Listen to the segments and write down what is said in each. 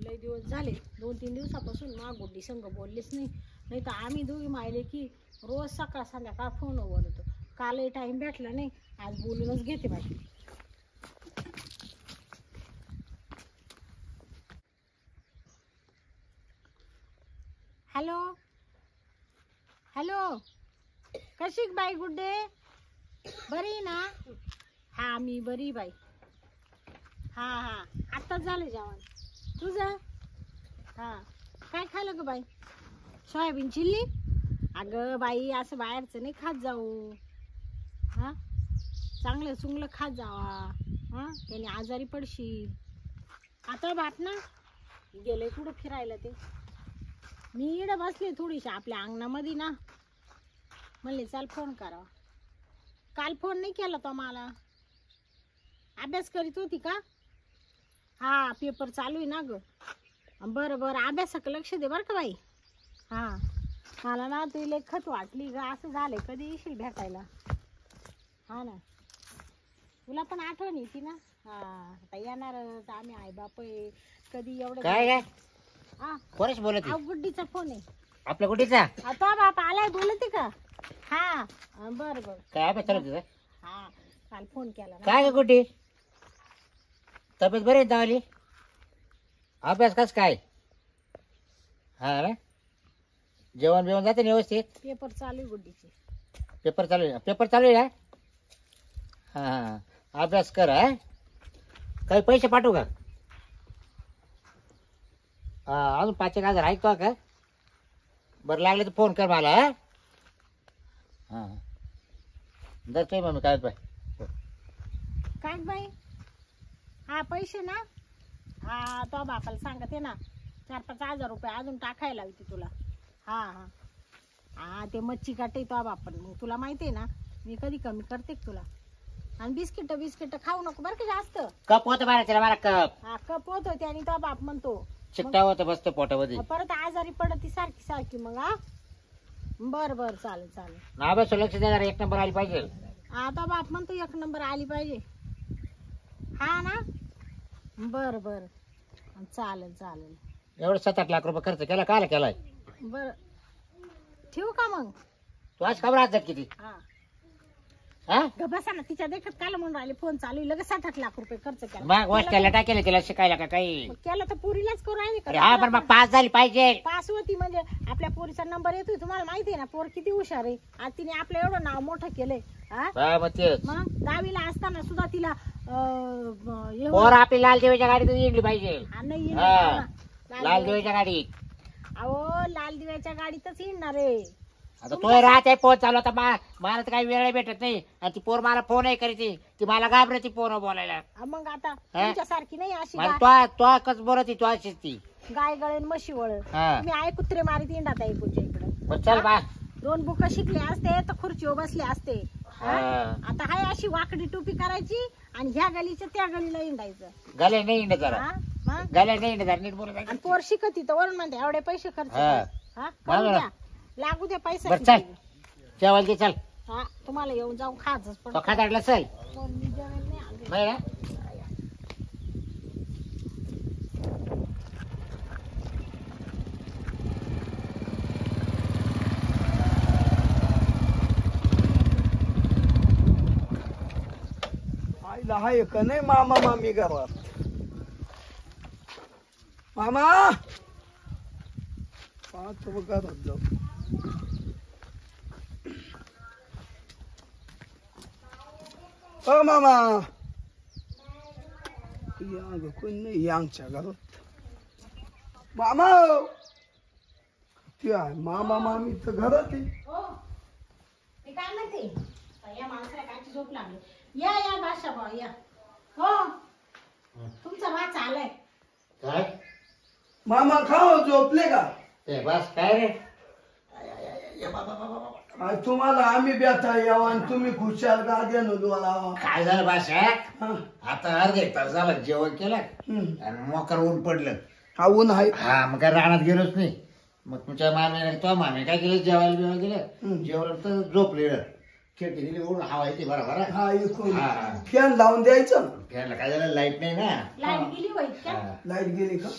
लय दिवस झाले 2-3 दिवसापासून गुड्डी संग बोललेच नाही तर आम्ही दोघी मायले की रोज सकाळ संध्याकाळ फोनवर बोलतो. कालही टाइम भेटला नाही, आज बोलूनच घेते बाई. हॅलो हॅलो, कशी बाई गुड्डे, बरी ना? हा मी बरी बाई. हा हा, आत्ताच झालं जेवण तुझं? हा, काय खाल्लं ग बाई? Soybean chilli? अगं बाई असं बाहेरचं नाही खात जाऊ. हा, चांगलं चुंगलं खात जावा. हा, त्याने आजारी पडशील. आता बाप ना गेले कुठं फिरायला ते. मी इकडं बसले थोडीशी आपल्या अंगणामध्ये ना, म्हणले चल फोन करावा. काल फोन नाही केला तो मला. अभ्यास करीत होती का? हा, पेपर चालू आहे ना ग. बरं बरं, अभ्यासाकडे लक्ष दे बरं का बाई. हा, मला ना तू लेखत वाटली ग. असं झालंय, कधी येशील भेटायला? हा ना, तुला पण आठवण येते ना. हा, आता येणारच आम्ही, आई बाप आहे. कधी एवढं काय काय हा कोणच बोलत आहे? गुड्डीचा फोन आहे. आपल्या गुड्डीचा? तो बाप आलाय, बोलते का? हा बरं बरं. काय अभ्यास चालू तुझा? हा, काल फोन केला ना. काय ग गुड्डी, तब्येत बरी आहे दावली? अभ्यास कस काय? हा ना, जेवण बिवण जाते ना व्यवस्थित? पेपर चालू आहे गुड्डीचे. पेपर चालू आहे? पेपर चालू आहे ना? हा हा, अभ्यास कर. हा, काही पैसे पाठवू का? हा, अजून 5,000 ऐकतो का? बरं लागले तर फोन कर मला. हा, जातोय मग मी. काय पाय काय बाई? हा, पैसे ना. हा, तो बापाला सांगते ना, 4-5 हजार रुपये अजून टाकायला होती तुला. हा हा हा, ते मच्छी काटे तो बापन. मग तुला माहिती आहे ना, मी कधी कमी करते का तुला? आणि बिस्किट खाऊ नको बरं का जास्त. कप होतं बारा मला कप. हा, कप होत होते आणि तो बाप म्हणतो चिकटा होतं बसतो पोटामध्ये. परत आजारी पडत ती सारखी सारखी. मग हा, बर बर, चालेल चालेल. अभ्यास लक्ष देणार, 1 नंबर आली पाहिजे. हा, तो बाप म्हणतो 1 नंबर आली पाहिजे. हा ना, बर बर, चालेल चालेल. एवढं 7-8 लाख रुपये खर्च केला, काय केलाय? बर, ठेवू का मग? तू आज खबर आज किती? हा, हा, बसा ना. तिच्या देखत काल म्हणून राहिले, फोन चालू आहे, लगेच 7-8 लाख रुपये खर्च केला. मग हॉस्टेलला टाकेल तिला शिकायला का काही? मग केलं तर पुरीलाच करू राहिले अरे हा, पण मग पास झाली पाहिजे. पास होती म्हणजे आपल्या पोरीचा नंबर येतोय. तुम्हाला माहिती आहे ना, पोर किती हुशार आहे. आज तिने आपलं एवढं नाव मोठं केलंय. हा, मग तेच. मग 10वीला असताना सुद्धा तिला पोर आपली लाल देवीच्या गाडीत येईल पाहिजे. नाही, लाल देवीच्या गाडीत. अहो, लाल दिव्याच्या गाडीतच येणार आहे. आता तो राहते फोन चालू. आता मला तर काही वेळ भेटत नाही. आणि ती पोर मला फोनही करीती, ती मला घाबरती फोन बोलायला. मग आता तुमच्यासारखी नाही अशी तो कस बोलती, तो अशीच ती गाय गळेन म्हशी वळ. मी आहे कुत्रे मारीत इंडात आहे पुढच्या इकडे. चल बा, 2 बुक शिकले असते तर खुर्चीवर बसले असते. आता हाय अशी वाकडी टोपी करायची आणि ह्या गलीच्या त्या गलीला इंडायचं. गले नाही इंड जरा, गले नाही इंड जरा, नीट बोलत. आणि पोर शिकती तर वरून म्हणते एवढे पैसे खर्च करू द्या, लागू द्या पैसा. चल जेवायला दे, चल. हा, तुम्हाला येऊन जाऊन खाच पण खाताडला चल. मी जेवेल नाही आले. हाय का नाही मामा मामी घरात? मामा पाहतो घरात जाऊ. मामा या ग, कोण नाही यांच्या घरात. मामा ते आहे, मामा मामी तर घरात आहे. ते काय म्हणते, या माणसाला काय झोप लागली. या भाषा भाऊ या. हो, तुमचा वाच आलाय. काय मामा खाओ, झोपले का? ते बस काय रे? तुम्हाला आम्ही बेता यावा आणि तुम्ही खुशाल गाद्या नोंदवाला. काय झालं भाषा? आता अर्धा 1 तास झाला जेवण केलं आणि मोकर ऊन पडलं. हा, ऊन आहे. हा, मग काय रानात गेलोच नाही. मग तुमच्या मामीने, तो मामी काय केलं, जेवायला बिवायला गेलं. जेवण तर झोपलेलं. खिडकी दिली उडून हवा येते बरोबर हा इकडून हा. फॅन लावून द्यायचं ना. फॅनला काय झालं लाईट नाही ना लाईट गेली होईल का हा. लाईट गेली का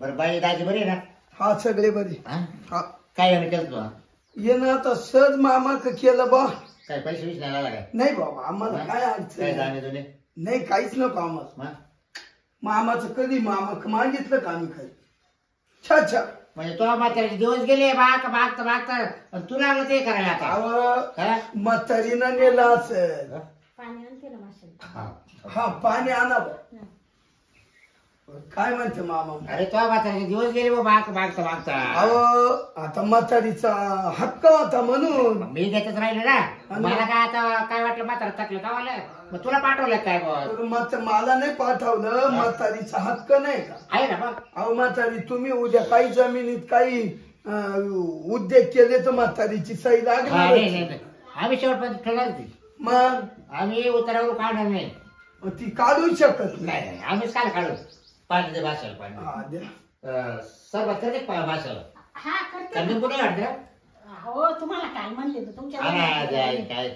बरं बाई दाजी बरी आहे ना हा सगळे बरे हा? हा काय येणं केलं तुला ये ना आता सहज मामा केलं बा काय पैसे विष नाही आला काय नाही बाबा आम्हाला हा? काय काय अडचण जाणे तुले नाही काहीच नको आम्हाला मग? मामाचं कधी मामा मागितलं का आम्ही काही छा छा म्हणजे तो म्हाताऱ्याचे दिवस गेले मागता आणि तू लागलं ते करायला आता हा? म्हातारीनं नेला असेल पाणी आणते ना माशाला हा. हा पाणी आणा बा. काय म्हणते मामा अरे तो म्हाताऱ्याचे दिवस गेले बा मागता अहो आता म्हातारीचा हक्क होता म्हणून मी देतच राहिले ना मला काय आता काय वाटलं म्हातारा थकलं का मला मग तुला पाठवलं काय बॉस तर मला नाही पाठवलं म्हातारीचा हक्क नाही का आहे ना बघ अहो म्हातारी तुम्ही उद्या काही जमिनीत काही उद्योग केले तर म्हातारीची सही हा, लागणार नाही, नाही, नाही. आम्ही शेवटपर्यंत ठेवणार ती मग आम्ही उतरावर काढणार नाही ती काढू शकत नाही नाही आम्हीच काय काढू पाणी दे भाषेला पाणी हा, द्या. सर्वात करते भाषेला हा करते तर लिंबू नाही वाटत हो तुम्हाला काय म्हणले तर काय तुमच्या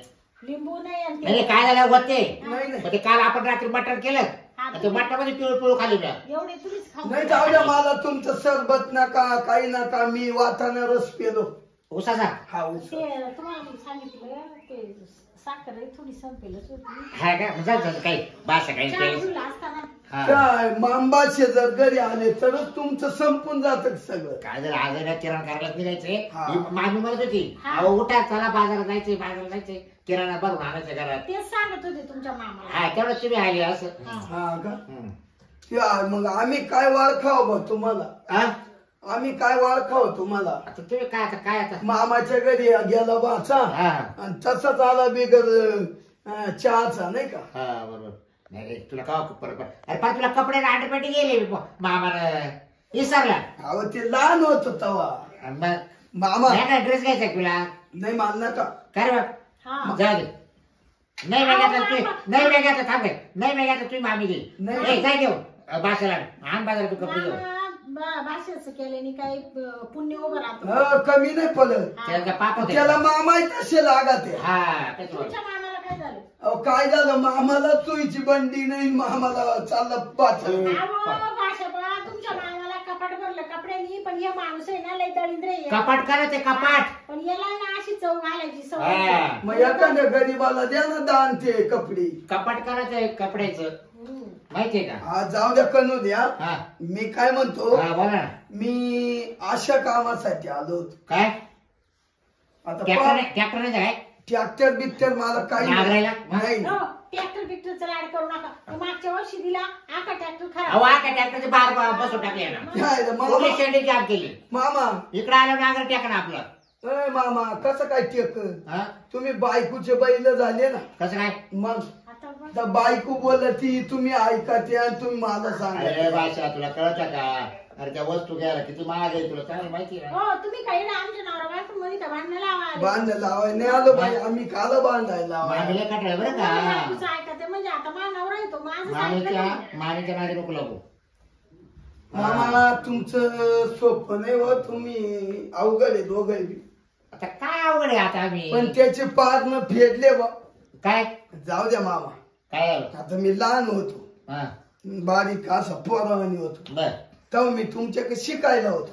लिंबू नाही आणि नाही ते- काय झालं होते नाही नाही मग ते काल आपण रात्री मटण केलं हा, आणि ते मटणामध्ये पिळू खाली ना एवढे तुम्हीच खाऊ नाही जाऊ द्या मला तुमचं सरबत नका काही नका मी वाटाणा रस पेलो उसाचा हा उस. ते तुम्हाला सांगितलं ते साखर आहे, थोडी संपेलच होती हा का मग जाऊ जाऊ, काही भाषा काही चहा काही. ठेवला असताना हा. काय मांबाचे जर घरी आले तरच तुमचं संपून जात सगळं काय झालं आज ना किराणा करायला निघायचे हा. मामी म्हणत होती हा. अहो उठा चला बाजारात जायचे किराणा भरून आणायचं घरात तेच सांगत होते तुमच्या मामाला हा तेवढं तुम्ही आले असं हा का हम्म. या, मग आम्ही काय वाळ खाऊ बा तुम्हाला हा? आम्ही काय वाळ खाऊ तुम्हाला आता तुम्ही काय आता मामाच्या घरी गेला बाचा हा आणि तसाच आला बिगर चहाचा नाही का हा बरोबर नाही रे, तुला का परत अरे पण तुला कपडे आटोमॅटिक गेले मामानं विसरला अहो ते लहान होत तवा आणि मग मामा नाही ड्रेस घ्यायचा का तुला नाही मान नका काय रे हा बा जाऊ दे नाही वेगळ्या तू नाही वेगळ्या थांब रे नाही वेगळ्या तुम्ही मामी दे नाही. नाही काय घेऊ बाशाला आण बाजारात तू कपडे घेऊ भाषेच केल्याने काही पुण्य उभं राहतो कमी नाही पडत त्याचा पाप होते त्याला मामा तसे लागत आहे हा त्याच्यावर तुमच्या मामाला काय झालं अहो काय झालं मामाला चुईची बंडी नाही मामाला चाललं पाच अहो, भाषा बा तुमच्या मामाला कपाट भरलं कपड्यांनी पण हे माणूस आहे ना लय दळिंद्र आहे. कपाट करा ते कपाट पण याला ना अशी चव घालायची हा. सवय मग एखाद्या गरीबाला द्या ना दान ते कपडे कपाट करायचं कपड्याचं हम्म. माहितीये का हा जाऊ द्या कनू द्या हा मी काय म्हणतो हा बोला ना मी अशा कामासाठी आलो होतो काय आता ट्रॅक्टर नाही काय ट्रॅक्टर बिक्टर मला काही नांगरायला? नाही हो, ट्रॅक्टर बिक्टरचा लाड करू नका तो मागच्या वर्षी दिला आका ट्रॅक्टर अहो खराब आता ट्रॅक्टरचे बार बसून टाकले ना नाही रे, पोलीस मामा स्टेशन काम केली मामा इकडे आलं नागर टाका ना आपलं ए मामा कसं काय टेक हा तुम्ही बायकोचे बैल झाले ना कसं काय मग आता बघ. तर बायको बोलती तुम्ही ऐकते आणि तुम्ही मला अरे सांगा भाषा तुला कळत का अरे त्या वस्तू घ्यायला किती महाग आहे तुला चांगलं माहिती आहे ना हो तुम्ही काही ना आमच्या नवरा बायको मध्ये का भांडण लावा आले. बांध लावाय नाही आलो बाई आम्ही काल बांधायला लावाय मामीला कटाळ बरं नवरा का बायकोचं ऐकते म्हणजे आता माझा नवरा येतो माझं ऐकलं नाही. मामीच्या नादी नको लागू मामा तुमचं सोपं नाही हो तुम्ही अवघड आहे दोघं बी. आता काय अवघड आहे आता आम्ही पण त्याचे पार न फेडले बा काय जाऊ द्या मामा काय झालं? आता मी लहान होतो हा बारीक असा पोरावानी होतो बर तेव्हा मी तुमच्याकडे शिकायला होतो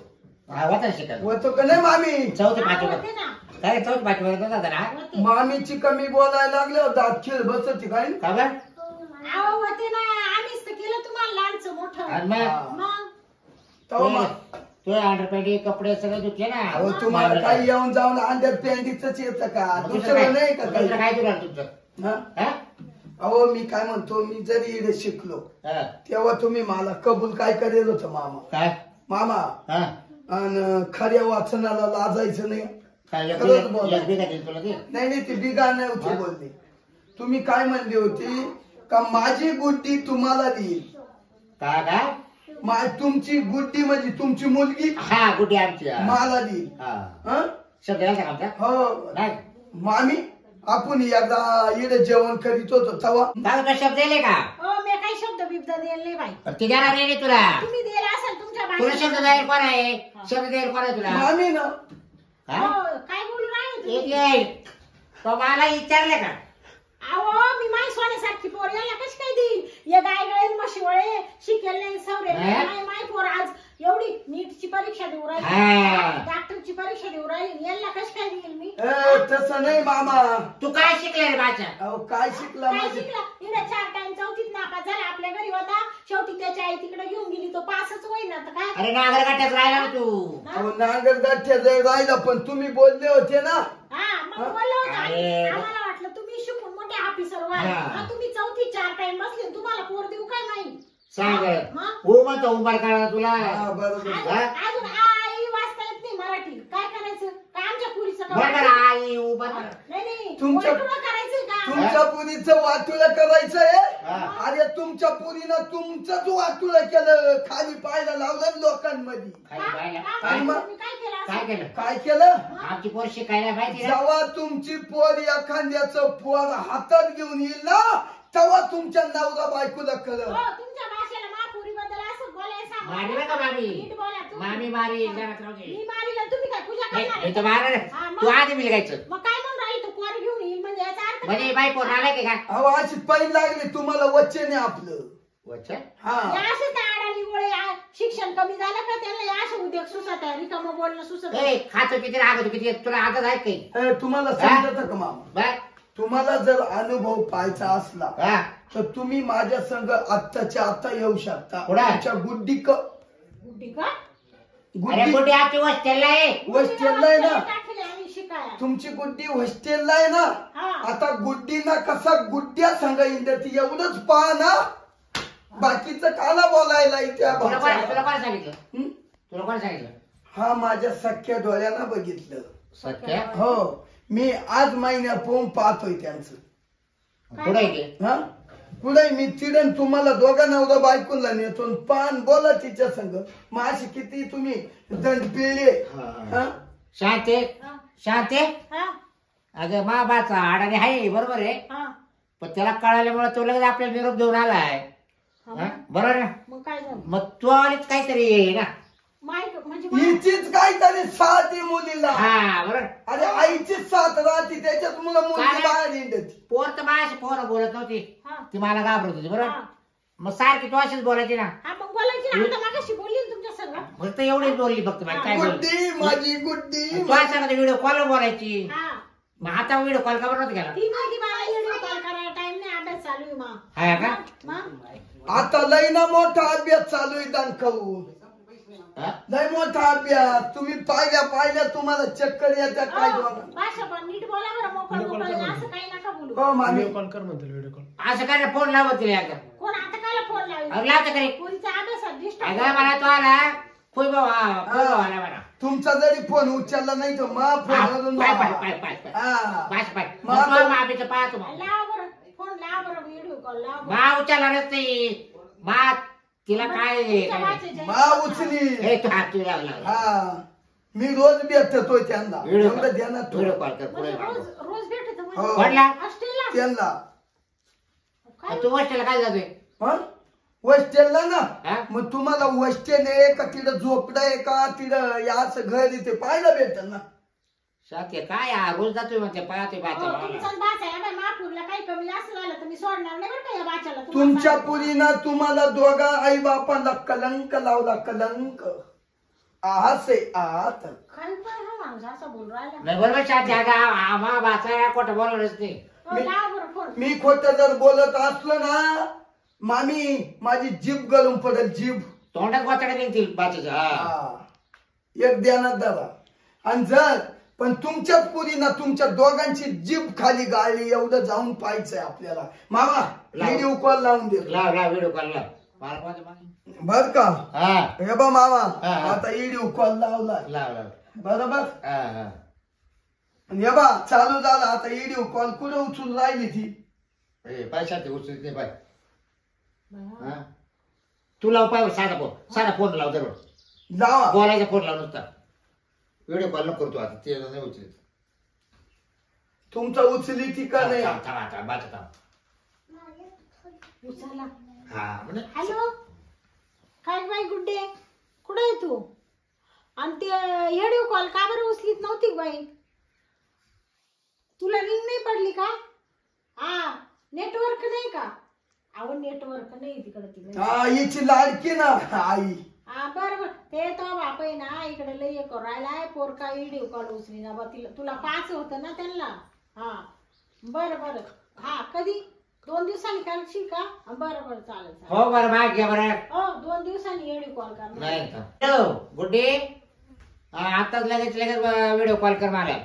हा होता शिकत होतो का नाही मामी चौथी हा, पाचवी होते ना काय चौथी पाचवी होता ना होते. मामीची कमी बोलायला लागले दात खेळ बसती काय का बर अहो, होते ना आम्हीच तर केलं तुम्हाला लहानचं मोठं आणि मग मग तेव्हा मा- तू अंडरपॅन्टी कपडे सगळे धुतले ना अहो तुम्हाला काही येऊन जाऊन अंडर पॅन्टीच येतं का दुसरं नाही का दुसरं काही काय तुला तुमचं हा? हा? अहो मी काय म्हणतो मी जरी इकडे शिकलो हा. तेव्हा तुम्ही मला कबूल काय करेल होतं मामा काय मामा हा आणि खऱ्या वाचनाला लाजायचं नाही काय एक खरंच बिघा- बोला. एक बिघा दिली तुला ते नाही नाही ती बिगा नाही होती बोलली तुम्ही काय म्हणली होती का माझी गुड्डी तुम्हाला देईल का काय तुमची गुड्डी म्हणजे तुमची मुलगी हा गुडी आमची हा. मला देईल हा हं? शब्द घ्यायचा का आमचा हो नाही मामी आपण एकदा इकडे जेवण करीत होतो तेव्हा काय का शब्द दिले का हो मी काही शब्द बिब्द दिले नाही बाई पण ते देणार नाही तुला तुम्ही दिला असेल तुमच्या तुला बाई शब्द द्यायला कोण आहे शब्द द्यायला कोण आहे तुला मामी ना हा? हो काय बोलू राहिले एक तुम्ही येईल. तो मला विचारले का अहो मी माय सोन्यासारखी पोर याला कशी काय देईल ये गाय गळे म्हशी वळे शिकेल नाही सवरे माय पोर आज एवढी नीटची परीक्षा देऊ राहिली डॉक्टरची परीक्षा देऊ राहिली याला कशी काय देईल मी तसं नाही मामा. तू काय शिकले रे बाचा अहो काय शिकला काय शिकला इकडे 4 टाइम चौथीत नापास झाला आपल्या घरी होता शेवटी त्याची आई तिकडे घेऊन गेली तो पासच होईना तर काय अरे नागरगाट्यात राहिला ना तू अहो नागरगाठ्या जर राहिला पण तुम्ही बोलले होते ना. हा मग बोललो होतो आम्हाला वाटलं तुम्ही शिकून मोठे ऑफिसर व्हा तुम्ही चौथी 4 टाइम बसले तुम्हाला पोर देऊ काय नाही सांग हो म्हणतो उभार करा तुला बरोबर. अजून आई वाचता येत नाही मराठी काय करायचं काय आमच्या पुरीचं बरोबर आई उभार नाही तुमच्या करायचं का तुमच्या पुरीचं वाटुला करायचंय. अरे तुमच्या पुरीनं तुमचंच वाटुला केलं खाली पाहायला लावलं लोकांमध्ये. काय केलं काय केलं आमची पोर शिकायला माहिती जेव्हा तुमची पोर एखाद्याचं पोर हातात घेऊन येईल ना तेव्हा तुमच्या नवरा बायकोला कळलं. तुमच्या भाषेला महापुरीबद्दल असं बोलायचं मारी का मामी मामी मारी मी मारीला तुम्ही काय पूजा करणार मार तू आधी मिळगायचं मग काय म्हणून राहिली तू पोर घेऊन येईल म्हणजे याचा अर्थ म्हणजे बाई पोर आलाय का अहो अशी पैन लागली तुम्हाला वचने आपलं वचन हा असे त्या अडाणी गोळे शिक्षण कमी झालं का त्यांना असे उद्योग सुचत आहे रिकामं बोलणं सुचत खातो किती रागतो किती तुला आदत आहे काही तुम्हाला समजत का मामा बर तुम्हाला जर अनुभव पाहायचा असला तर तुम्ही माझ्या संग आत्ताच्या आता येऊ शकता. तुमच्या गुड्डी गुड्डी का गुड्डी आपली हॉस्टेलला आहे हॉस्टेलला आहे ना टाकले आम्ही शिकायला तुमची गुड्डी हॉस्टेलला आहे ना. आता गुड्डीना कसा गुड्ड्या सांगा इंदती एवढंच पहा ना बाकीचं काला बोलायला तुला कोण सांगितलं तुला कोण सांगितलं हा माझ्या सख्या डोळ्यानं बघितलं. सख्या हो मी आज महिन्यात पोहून पाहतोय त्यांचं. हा पुढे मी तिडन तुम्हाला दोघा नवरा बायकोला नेतो पान बोला तिच्या संग माझी किती तुम्ही दंड पिळले. शांते शांते अगं मा बाचा आडाने आहे बरोबर आहे पण त्याला कळाल्यामुळे तो लगेच आपल्याला निरोप देऊन आलाय बरोबर ना. मग काय झालं मग तू आलीच काहीतरी आहे ना म्हणजे हिचीच काहीतरी साथ आहे मुलीला. हा बरोबर. अरे आईचीच साथ राहते त्याच्यात मुलं मुलगी बाहेर हिंडती. पोर तर माझ्याशी पोरं बोलत नव्हती ती मला घाबरत होती बरोबर मग सारखी तू अशीच बोलायची ना मग बोलायची ना मागाशी बोलली तुमच्या संग फक्त एवढीच बोलली फक्त काय गुड्डी माझी गुड्डी तू सांगत व्हिडिओ कॉल बोलायची मग आता व्हिडिओ कॉल का बरं केला ती माहिती मला व्हिडिओ कॉल करायला टाइम नाही अभ्यास चालू आहे मग हा का आता लय ना मोठा अभ्यास चालू आहे दानकाऊ लय मोठा अभ्यास तुम्ही पाहिल्या तुम्हाला चक्कर येतात काय भाषा पण नीट बोला बरं मोकळं असं काही नका बोलू. हो मामी कॉल कर म्हणतो व्हिडिओ कॉल असं काय फोन लावत तिला एकदा कोण आता कायला फोन लावला लावते खरी पुरीचा अभ्यासात डिस्टर्ब अगं मला तो आला फुल भाऊ आला मला तुमचा जरी फोन उचलला नाही तर मा फोन पाय पाय पाय पाय पाय पाय मामीचं पाहतो लाव बरं फोन लाव बरं व्हिडिओ कॉल लाव मा उचलणारच नाही मा तिला काय मा उचली हे तू हात तुला लागला हा मी रोज भेटतोय त्यांना एवढं ध्यानात व्हिडिओ कॉल कर पुढे रोज भेटत कोणला त्यांना तू हॉस्टेलला काय जातोय वस्टेलला ना मग तुम्हाला वस्टेल आहे का तिथं झोपडं आहे का तिथं याच घर इथे पाहायला भेटत ना साथी काय रोज जातोय मग ते पाहतोय काही कमी असं झालं तर मी सोडणार नाही बरं का या बाच्याला तुमच्या पुरीनं तुम्हाला दोघा आई बापाला कलंक लावला कलंक आहासे आहात काय पण हा माणूस असं बोल राहिला नाही बरोबर शांती आम्हा बाचा खोटं बोलणारच नाही लाव बरं फोन मी खोट जर बोलत असलो ना मामी माझी जीभ गळून पडेल जीभ तोंडात वाचडा निघतील बाचा एक ध्यानात धरा आणि जर पण तुमच्याच पुरीना तुमच्या दोघांची जीभ खाली गाळली एवढं जाऊन पाहायचंय आपल्याला मामा व्हिडिओ कॉल लावून दे लाव व्हिडिओ कॉल लाव बर का हे बा मामा आता व्हिडिओ कॉल लावलाय लाव बरोबर हे बा चालू झाला आता व्हिडिओ कॉल कुठे उचलून राहिली ती पैसा ते उचलत नाही पाय तू लाव पाय साधा फोन लाव दररोज लावा बोलायचा फोन लाव नुसता व्हिडिओ कॉल नको करतो आता ते नाही उचलत तुमचा उचली ती का नाही उचलला हॅलो काय बाई गुड्डे कुठे आहे तू आणि ते व्हिडिओ कॉल का बरं उचलीत नव्हती बाई तुला रिंग नाही पडली का? हा नेटवर्क नाही का? अहो नेटवर्क नाही तिकडे तिकडे. हा हिची लाडकी ना आई. हा बरोबर. ते तो बाप आहे ना इकडे लय करू राहिलाय. पोरका व्हिडिओ कॉल उचली ना बा तिला. तुला पाच होतं ना त्यांना. हा बरं बरं. हा कधी 2 दिवसांनी करशील का? बरं बरं चालेल चालेल. हो बरं माग घ्या बरं. हो 2 दिवसांनी व्हिडिओ कॉल करणार. नाही का गुड्डी आताच लगेच व्हिडिओ कॉल कर मला.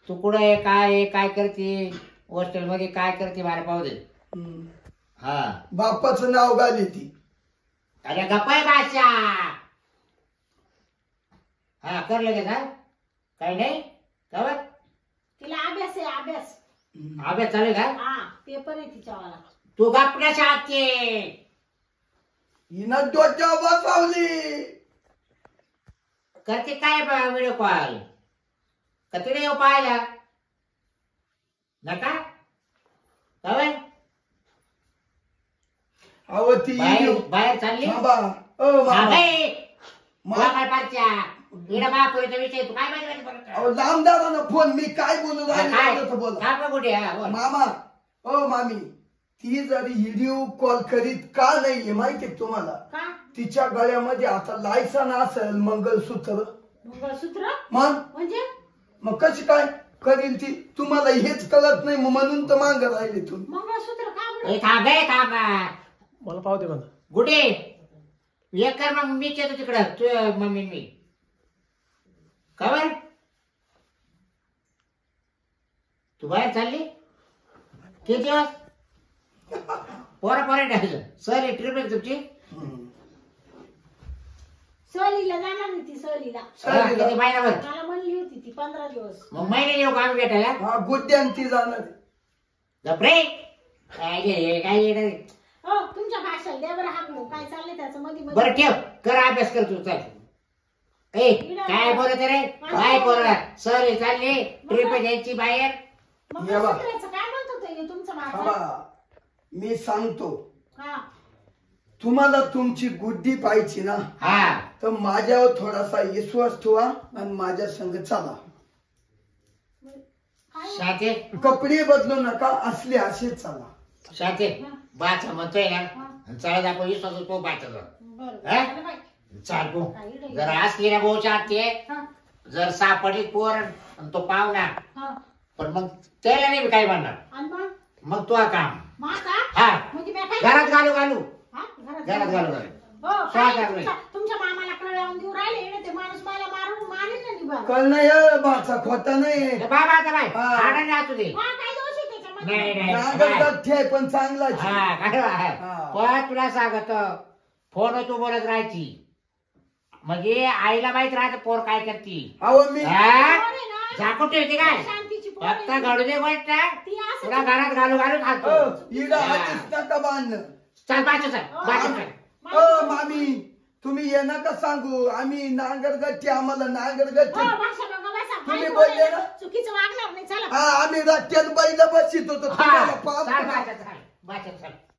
तू कुठं आहे काय आहे काय करते हॉस्टेल मध्ये काय करते मला पाहू दे. हा बापाचं नाव घाली ती. अरे गप्पाय भाषा. हा कर लगेच. हा काही नाही का तिला अभ्यास आहे अभ्यास. अभ्यास चालेल का? हा पेपर आहे तिच्यावाला. तू गपण्याच्या हातचे हिनं डोक्यावर बसवली. करते काय व्हिडिओ कॉल का तिने येऊ पाहायला नका काय अहो ती बाहेर चालली बाबा ओ बाबा महापुरीचा विषय तू काय माहिती. अहो लांबदारानं फोन मी काय बोलू राहिलो बोला काय कुठे मामा ओ मामी. ती जरी व्हिडिओ कॉल करीत का नाहीये माहितीये तुम्हाला? का? तिच्या गळ्यामध्ये आता लायसन असेल मंगलसूत्र. मंगळसूत्र मग म्हणजे मग कशी काय करील ती? तुम्हाला हेच कळत नाही म्हणून तर मांग राहिले तुम्ही. मंगळसूत्र का बरं? थांब मला पावते म्हणा गुडे एक कर मग मीच येतो तिकडं तू मम्मी मी खबर तू बाहेर चालली किती दिवस पोरा टाकलं सर ट्रिप आहे तुमची. सहलीला जाणार नाही ती सहलीला. किती महिनाभर मला म्हणली होती ती 15 दिवस. मग महिने येऊ काम भेटायला. हा गुड्ड्यान ती जाणार. गपरे काय हो तुमच्या भाषेला द्या बरं हाकलू. काय चाललंय त्याचं मध्ये बरं ठेव कर अभ्यास कर तू चाल. ए काय बोलत रे काय पोरा सर चालले ट्रिप द्यायची बाहेर. मंगळसूत्राचं काय म्हणत होतं तुमचं भाषा? बाबा मी सांगतो हा तुम्हाला तुमची गुड्डी पाहिजे ना हा तर माझ्यावर थोडासा विश्वास ठेवा आणि माझ्या संग चला. काय? शाते कपडे बदलू नका असले असे चला. शाते बाचा म्हणतोय ना चालत आपण विश्वास तो बाचा बरं हा? झालं बाई. चाल तू जर असली ना भाऊ शाते हा जर सापडली पोर आणि तो पावला हा पण मग त्याला नाही काय म्हणणार आणि मग मग तो काम मा का हा म्हणजे मी काय घरात घालू हा घरात घालू हो स्वागत काय आहे. तुमच्या मामाला कळवून देऊ राहिले ना ते माणूस मला मारेल ना निभा. कळ नाही भाचा खोटा नाही. बाबा आता बाय हा. आडाने असू दे हा काय दोष आहे त्याच्यामध्ये? नाही नागर नाही गठ्ठी आहे पण चांगला हा काय हा. पण तुला सांगत फोन तू बोलत राहायची म्हणजे आईला माहित राहत पोर काय करती. अहो मी हा? पोर आहे ना, झाकून ठेवते काय शांतीची पोर फक्त आहे. घडू दे गोष्ट ती असं तुला घरात घालू खातो. इडा आधीच नका बांधणं. चल बाजू चल ओ मामी तुम्ही ये नका सांगू आम्ही नांगरगट्टी आम्हाला नांगरगट्टी. हो, भाषा बघा, बसा. तुम्ही काही बोलले बोलायला ना? चुकीचं वागणार नाही चला. हा आम्ही रस्त्यात बैल बसित होतो हा तुम्हाला चल पाप बाचा चल बाचा चल